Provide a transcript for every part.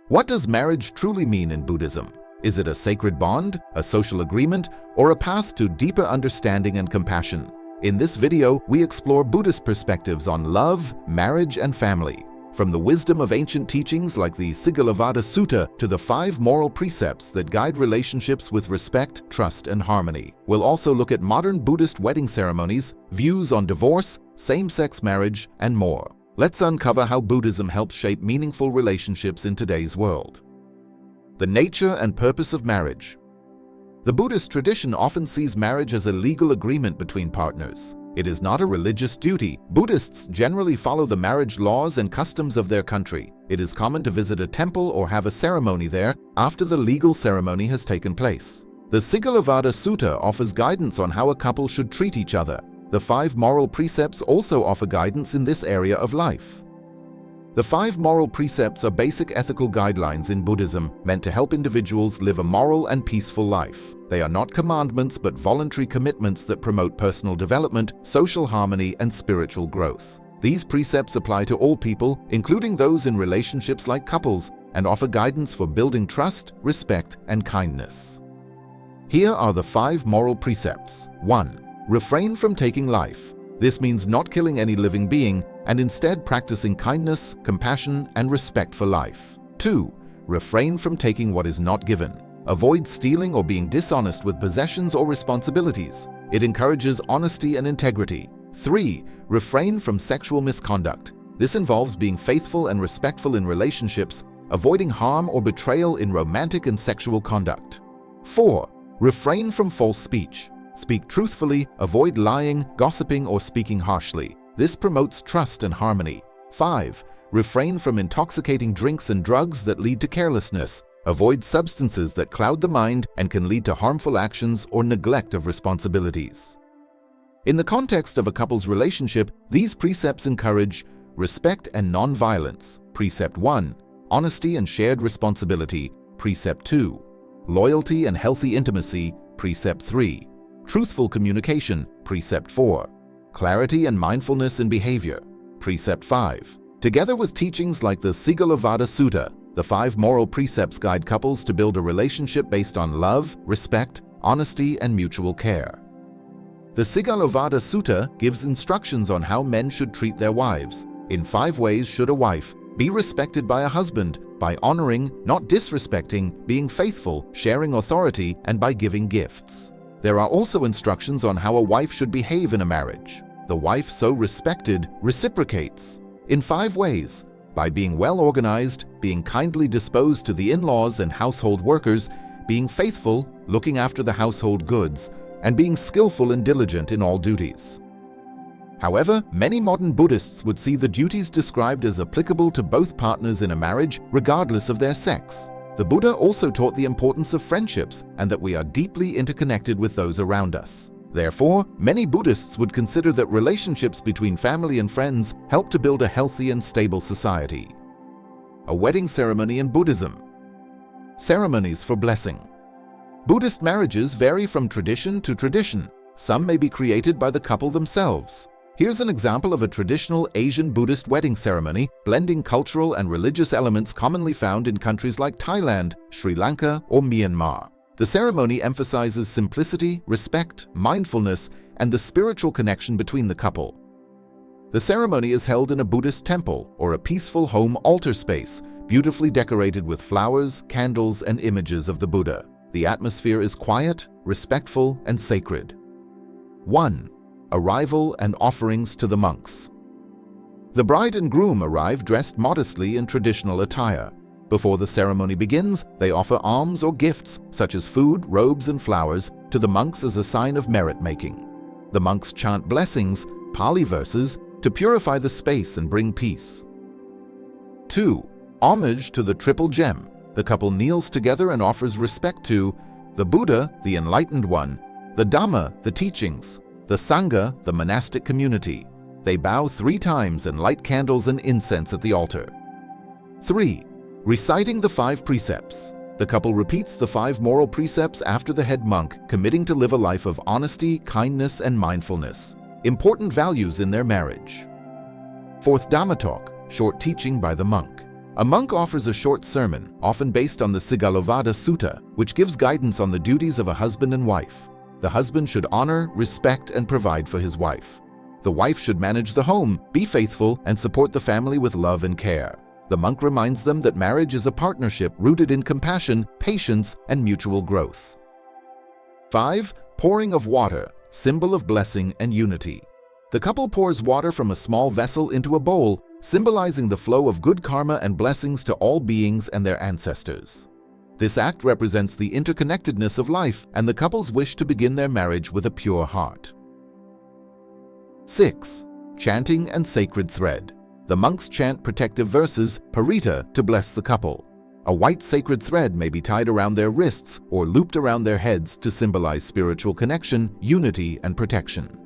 What does marriage truly mean in Buddhism? Is it a sacred bond, a social agreement, or a path to deeper understanding and compassion? In this video, we explore Buddhist perspectives on love, marriage, and family. From the wisdom of ancient teachings like the Sigalovada Sutta to the 5 moral precepts that guide relationships with respect, trust, and harmony. We'll also look at modern Buddhist wedding ceremonies, views on divorce, same-sex marriage, and more. Let's uncover how Buddhism helps shape meaningful relationships in today's world. The nature and purpose of marriage. The Buddhist tradition often sees marriage as a legal agreement between partners. It is not a religious duty. Buddhists generally follow the marriage laws and customs of their country. It is common to visit a temple or have a ceremony there after the legal ceremony has taken place. The Sigalovada Sutta offers guidance on how a couple should treat each other. The 5 moral precepts also offer guidance in this area of life. The 5 moral precepts are basic ethical guidelines in Buddhism meant to help individuals live a moral and peaceful life. They are not commandments but voluntary commitments that promote personal development, social harmony, and spiritual growth. These precepts apply to all people, including those in relationships like couples, and offer guidance for building trust, respect, and kindness. Here are the 5 moral precepts. 1. Refrain from taking life. This means not killing any living being, and instead practicing kindness, compassion, and respect for life. 2. Refrain from taking what is not given. Avoid stealing or being dishonest with possessions or responsibilities. It encourages honesty and integrity. 3. Refrain from sexual misconduct. This involves being faithful and respectful in relationships, avoiding harm or betrayal in romantic and sexual conduct. 4. Refrain from false speech. Speak truthfully, avoid lying, gossiping, or speaking harshly. This promotes trust and harmony. 5. Refrain from intoxicating drinks and drugs that lead to carelessness. Avoid substances that cloud the mind and can lead to harmful actions or neglect of responsibilities. In the context of a couple's relationship, these precepts encourage respect and non-violence. Precept 1. Honesty and shared responsibility. Precept 2. Loyalty and healthy intimacy. Precept 3. Truthful communication. Precept 4. Clarity and mindfulness in behavior. Precept 5. Together with teachings like the Sigalovada Sutta, the 5 moral precepts guide couples to build a relationship based on love, respect, honesty, and mutual care. The Sigalovada Sutta gives instructions on how men should treat their wives. In 5 ways should a wife be respected by a husband: by honoring, not disrespecting, being faithful, sharing authority, and by giving gifts. There are also instructions on how a wife should behave in a marriage. The wife so respected reciprocates in 5 ways: by being well organized, being kindly disposed to the in-laws and household workers, being faithful, looking after the household goods, and being skillful and diligent in all duties. However, many modern Buddhists would see the duties described as applicable to both partners in a marriage, regardless of their sex. The Buddha also taught the importance of friendships and that we are deeply interconnected with those around us. Therefore, many Buddhists would consider that relationships between family and friends help to build a healthy and stable society. A wedding ceremony in Buddhism. Ceremonies for blessing. Buddhist marriages vary from tradition to tradition. Some may be created by the couple themselves. Here's an example of a traditional Asian Buddhist wedding ceremony, blending cultural and religious elements commonly found in countries like Thailand, Sri Lanka, or Myanmar. The ceremony emphasizes simplicity, respect, mindfulness, and the spiritual connection between the couple. The ceremony is held in a Buddhist temple or a peaceful home altar space, beautifully decorated with flowers, candles, and images of the Buddha. The atmosphere is quiet, respectful, and sacred. 1. Arrival and offerings to the monks. The bride and groom arrive dressed modestly in traditional attire. Before the ceremony begins, they offer alms or gifts, such as food, robes, and flowers, to the monks as a sign of merit-making. The monks chant blessings, Pali verses, to purify the space and bring peace. 2. Homage to the Triple Gem. The couple kneels together and offers respect to the Buddha, the Enlightened One, the Dhamma, the teachings, the Sangha, the monastic community. They bow 3 times and light candles and incense at the altar. 3. Reciting the 5 precepts. The couple repeats the 5 moral precepts after the head monk, committing to live a life of honesty, kindness, and mindfulness. Important values in their marriage. 4th Dhamma talk, short teaching by the monk. A monk offers a short sermon, often based on the Sigalovada Sutta, which gives guidance on the duties of a husband and wife. The husband should honor, respect, and provide for his wife. The wife should manage the home, be faithful, and support the family with love and care. The monk reminds them that marriage is a partnership rooted in compassion, patience, and mutual growth. 5. Pouring of water, symbol of blessing and unity. The couple pours water from a small vessel into a bowl, symbolizing the flow of good karma and blessings to all beings and their ancestors. This act represents the interconnectedness of life and the couple's wish to begin their marriage with a pure heart. 6. Chanting and sacred thread. The monks chant protective verses, parita, to bless the couple. A white sacred thread may be tied around their wrists or looped around their heads to symbolize spiritual connection, unity, and protection.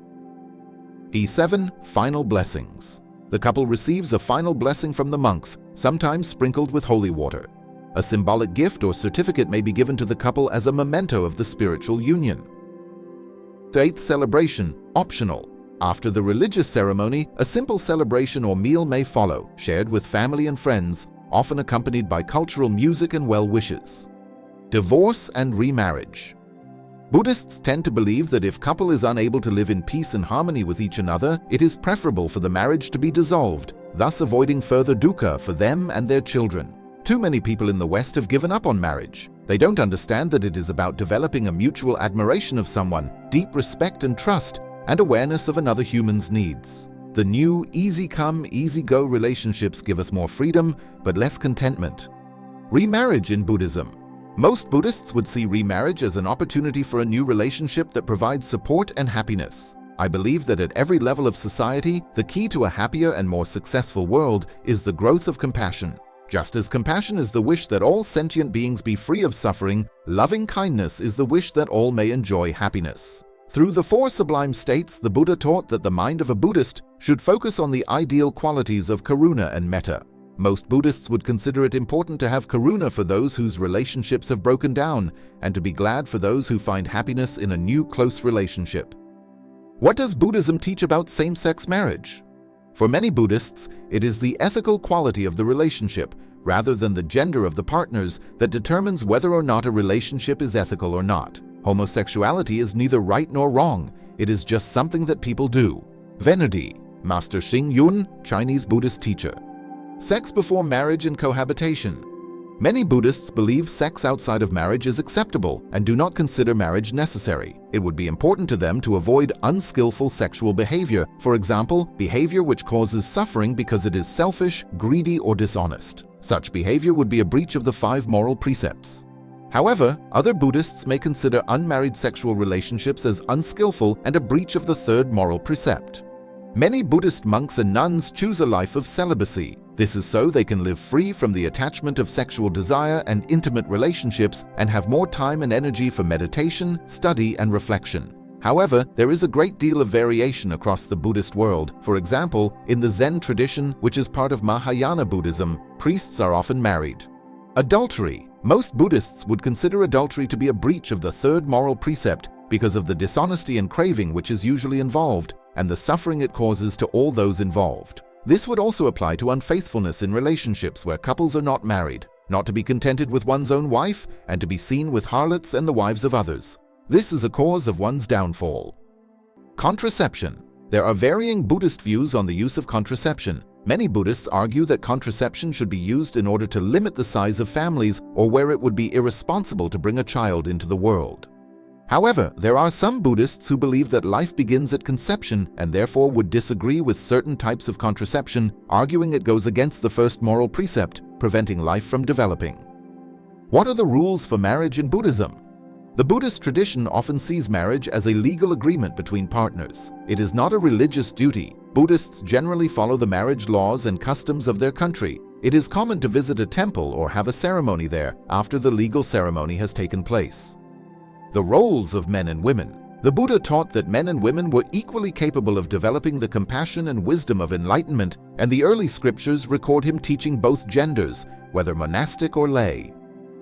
E7. Final blessings. The couple receives a final blessing from the monks, sometimes sprinkled with holy water. A symbolic gift or certificate may be given to the couple as a memento of the spiritual union. 8th celebration, optional. After the religious ceremony, a simple celebration or meal may follow, shared with family and friends, often accompanied by cultural music and well wishes. Divorce and remarriage. Buddhists tend to believe that if couple is unable to live in peace and harmony with each another, it is preferable for the marriage to be dissolved, thus avoiding further dukkha for them and their children. Too many people in the West have given up on marriage. They don't understand that it is about developing a mutual admiration of someone, deep respect and trust, and awareness of another human's needs. The new easy come, easy go relationships give us more freedom, but less contentment. Remarriage in Buddhism. Most Buddhists would see remarriage as an opportunity for a new relationship that provides support and happiness. I believe that at every level of society, the key to a happier and more successful world is the growth of compassion. Just as compassion is the wish that all sentient beings be free of suffering, loving kindness is the wish that all may enjoy happiness. Through the four sublime states, the Buddha taught that the mind of a Buddhist should focus on the ideal qualities of karuna and metta. Most Buddhists would consider it important to have karuna for those whose relationships have broken down, and to be glad for those who find happiness in a new close relationship. What does Buddhism teach about same-sex marriage? For many Buddhists, it is the ethical quality of the relationship, rather than the gender of the partners, that determines whether or not a relationship is ethical or not. Homosexuality is neither right nor wrong, it is just something that people do. Venadi, Master Xing Yun, Chinese Buddhist teacher. Sex before marriage and cohabitation. Many Buddhists believe sex outside of marriage is acceptable and do not consider marriage necessary. It would be important to them to avoid unskillful sexual behavior, for example, behavior which causes suffering because it is selfish, greedy, or dishonest. Such behavior would be a breach of the 5 moral precepts. However, other Buddhists may consider unmarried sexual relationships as unskillful and a breach of the 3rd moral precept. Many Buddhist monks and nuns choose a life of celibacy. This is so they can live free from the attachment of sexual desire and intimate relationships and have more time and energy for meditation, study, and reflection. However, there is a great deal of variation across the Buddhist world. For example, in the Zen tradition, which is part of Mahayana Buddhism, priests are often married. Adultery. Most Buddhists would consider adultery to be a breach of the 3rd moral precept because of the dishonesty and craving which is usually involved, and the suffering it causes to all those involved. This would also apply to unfaithfulness in relationships where couples are not married, not to be contented with one's own wife, and to be seen with harlots and the wives of others. This is a cause of one's downfall. Contraception. There are varying Buddhist views on the use of contraception. Many Buddhists argue that contraception should be used in order to limit the size of families or where it would be irresponsible to bring a child into the world. However, there are some Buddhists who believe that life begins at conception and therefore would disagree with certain types of contraception, arguing it goes against the 1st moral precept, preventing life from developing. What are the rules for marriage in Buddhism? The Buddhist tradition often sees marriage as a legal agreement between partners. It is not a religious duty. Buddhists generally follow the marriage laws and customs of their country. It is common to visit a temple or have a ceremony there after the legal ceremony has taken place. The roles of men and women. The Buddha taught that men and women were equally capable of developing the compassion and wisdom of enlightenment, and the early scriptures record him teaching both genders, whether monastic or lay.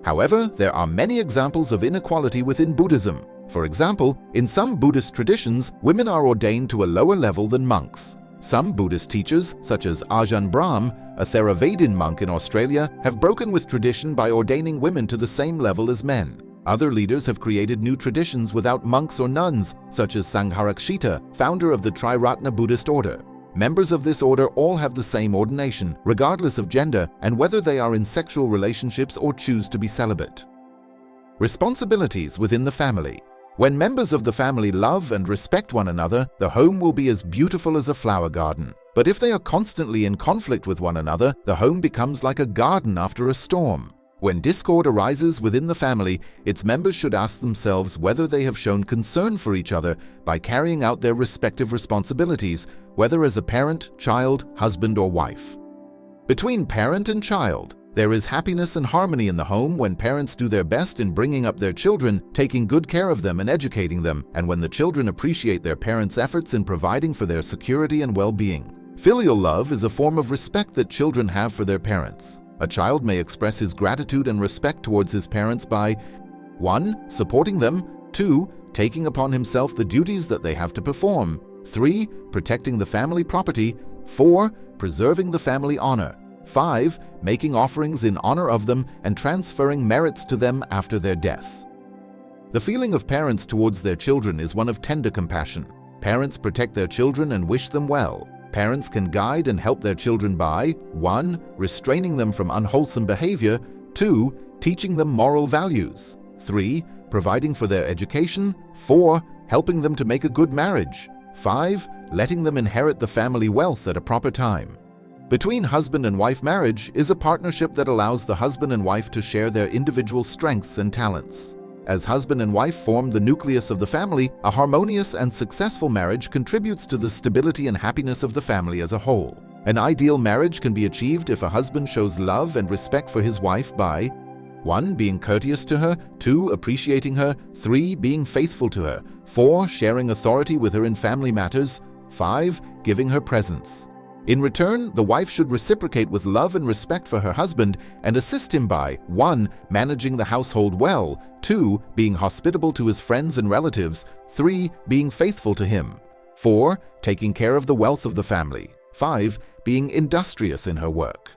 However, there are many examples of inequality within Buddhism. For example, in some Buddhist traditions, women are ordained to a lower level than monks. Some Buddhist teachers, such as Ajahn Brahm, a Theravadin monk in Australia, have broken with tradition by ordaining women to the same level as men. Other leaders have created new traditions without monks or nuns, such as Sangharakshita, founder of the Triratna Buddhist order. Members of this order all have the same ordination, regardless of gender and whether they are in sexual relationships or choose to be celibate. Responsibilities within the family. When members of the family love and respect one another, the home will be as beautiful as a flower garden. But if they are constantly in conflict with one another, the home becomes like a garden after a storm. When discord arises within the family, its members should ask themselves whether they have shown concern for each other by carrying out their respective responsibilities, whether as a parent, child, husband, or wife. Between parent and child, there is happiness and harmony in the home when parents do their best in bringing up their children, taking good care of them and educating them, and when the children appreciate their parents' efforts in providing for their security and well-being. Filial love is a form of respect that children have for their parents. A child may express his gratitude and respect towards his parents by 1. Supporting them, 2. Taking upon himself the duties that they have to perform, 3. Protecting the family property, 4. Preserving the family honor, 5. Making offerings in honor of them and transferring merits to them after their death. The feeling of parents towards their children is one of tender compassion. Parents protect their children and wish them well. Parents can guide and help their children by 1. Restraining them from unwholesome behavior, 2. Teaching them moral values, 3. Providing for their education, 4. Helping them to make a good marriage, 5. Letting them inherit the family wealth at a proper time. Between husband and wife marriage is a partnership that allows the husband and wife to share their individual strengths and talents. As husband and wife form the nucleus of the family, a harmonious and successful marriage contributes to the stability and happiness of the family as a whole. An ideal marriage can be achieved if a husband shows love and respect for his wife by 1. Being courteous to her, 2. Appreciating her, 3. Being faithful to her, 4. Sharing authority with her in family matters, 5. Giving her presents. In return, the wife should reciprocate with love and respect for her husband and assist him by 1. Managing the household well, 2. Being hospitable to his friends and relatives, 3. Being faithful to him, 4. Taking care of the wealth of the family, 5. Being industrious in her work.